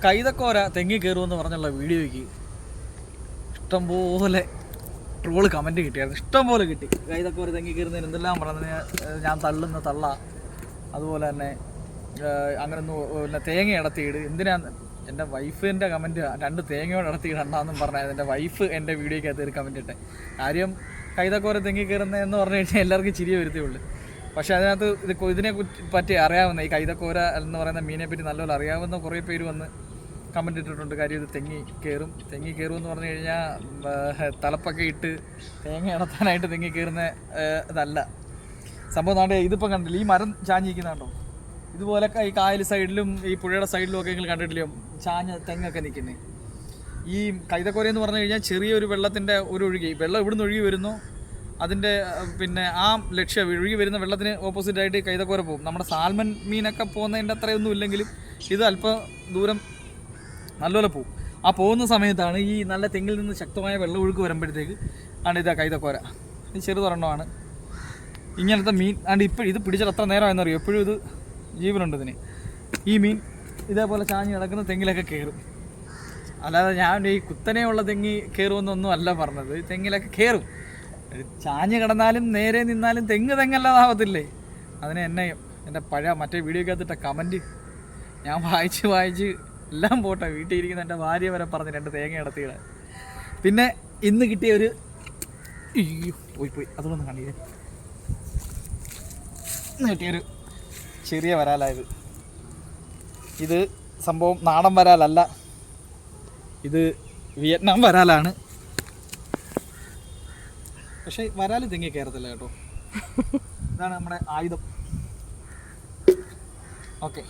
കൈതക്കോര തെങ്ങി കയറുമെന്ന് പറഞ്ഞുള്ള വീഡിയോയ്ക്ക് ഇഷ്ടംപോലെ ട്രോള് കമൻറ്റ് കിട്ടിയായിരുന്നു. ഇഷ്ടംപോലെ കിട്ടി. കൈതക്കോര തെങ്ങി കയറുന്നതിന് എന്തെല്ലാം പറഞ്ഞത്, ഞാൻ തള്ളുന്ന തള്ള, അതുപോലെ തന്നെ അങ്ങനെ പിന്നെ തേങ്ങ ഇടത്തിയിട്, എന്തിനാന്ന് എൻ്റെ വൈഫിൻ്റെ കമൻറ്റ് 2 തേങ്ങയോട് ഇടത്തിയിടണ്ടെന്നും പറഞ്ഞാൽ എൻ്റെ വൈഫ് എൻ്റെ വീഡിയോയ്ക്കകത്ത് ഒരു കമൻറ്റ് ഇട്ടെ. കാര്യം കൈതക്കോര തെങ്ങി കയറുന്നതെന്ന് പറഞ്ഞു കഴിഞ്ഞാൽ എല്ലാവർക്കും ചിരി വരുത്തേ ഉള്ളൂ. പക്ഷേ അതിനകത്ത് ഇതിനെ പറ്റി അറിയാവുന്ന, ഈ കൈതക്കോര എന്ന് പറയുന്ന മീനെ പറ്റി നല്ലപോലെ അറിയാവുന്ന കുറേ പേര് വന്ന് കമൻറ്റ് ഇട്ടിട്ടുണ്ട്. കാര്യം ഇത് തെങ്ങി കയറുമെന്ന് പറഞ്ഞു കഴിഞ്ഞാൽ തലപ്പൊക്കെ ഇട്ട് തേങ്ങ ഇടത്താനായിട്ട് തെങ്ങി കയറുന്ന ഇതല്ല സംഭവം. നാട്ടെ ഇതിപ്പം കണ്ടില്ല, ഈ മരം ചാഞ്ഞിരിക്കുന്നുണ്ടോ? ഇതുപോലെ ഈ കായൽ സൈഡിലും ഈ പുഴയുടെ സൈഡിലും ഒക്കെ നിങ്ങൾ കണ്ടിട്ടില്ലയോ ചാഞ്ഞ തെങ്ങൊക്കെ നിൽക്കുന്നത്? ഈ കൈതക്കോര എന്ന് പറഞ്ഞു കഴിഞ്ഞാൽ ചെറിയൊരു വെള്ളത്തിൻ്റെ ഒരു ഒഴുകി, വെള്ളം ഇവിടുന്ന് ഒഴുകി വരുന്നു, അതിൻ്റെ പിന്നെ ആ ലക്ഷ്യം ഒഴുകി വരുന്ന വെള്ളത്തിന് ഓപ്പോസിറ്റായിട്ട് കൈതക്കോര പോകും. നമ്മുടെ സാൽമൺ മീനൊക്കെ പോകുന്നതിൻ്റെ അത്രയൊന്നും ഇല്ലെങ്കിലും ഇത് അല്പം ദൂരം നല്ലപോലെ പോകും. ആ പോകുന്ന സമയത്താണ് ഈ നല്ല തെങ്ങിൽ നിന്ന് ശക്തമായ വെള്ളം ഒഴുക്ക് വരുമ്പോഴത്തേക്ക് ആണ് ഇതാ കൈതക്കോര. ഇത് ചെറുതൊരെണ്ണമാണ്. ഇങ്ങനത്തെ മീൻ ആണ്ട് ഇത് പിടിച്ചാൽ എത്ര നേരമായെന്നറിയോ, എപ്പോഴും ഇത് ജീവനുണ്ട് ഇതിന്. ഈ മീൻ ഇതേപോലെ ചാഞ്ഞ് കിടക്കുന്ന തെങ്ങിലൊക്കെ കയറും. അല്ലാതെ ഞാൻ ഈ കുത്തനെയുള്ള തെങ്ങി കയറുമെന്നൊന്നും അല്ല പറഞ്ഞത്. തെങ്ങിലൊക്കെ കയറും. ചാഞ്ഞ് കിടന്നാലും നേരെ നിന്നാലും തെങ്ങല്ലാതാവത്തില്ലേ? അതിന് എൻ്റെ പഴയ മറ്റേ വീഡിയോക്കകത്തിട്ട കമൻറ്റ് ഞാൻ വായിച്ച് എല്ലാം പോട്ടെ. വീട്ടിൽ ഇരിക്കുന്ന എൻ്റെ ഭാര്യ വരെ പറഞ്ഞ് 2 തേങ്ങ ഇടത്തിയിടാൻ. പിന്നെ ഇന്ന് കിട്ടിയ ഒരു പോയി അതൊന്നും കണ്ടില്ലേ, ഇന്ന് കിട്ടിയൊരു ചെറിയ വരാലായത്. ഇത് സംഭവം നാടൻ വരാലല്ല, ഇത് വിയറ്റ്നാം വരാലാണ്. പക്ഷേ വരാൽ തെങ്ങി കയറത്തില്ല കേട്ടോ. ഇതാണ് നമ്മുടെ ആയുധം. ഓക്കെ.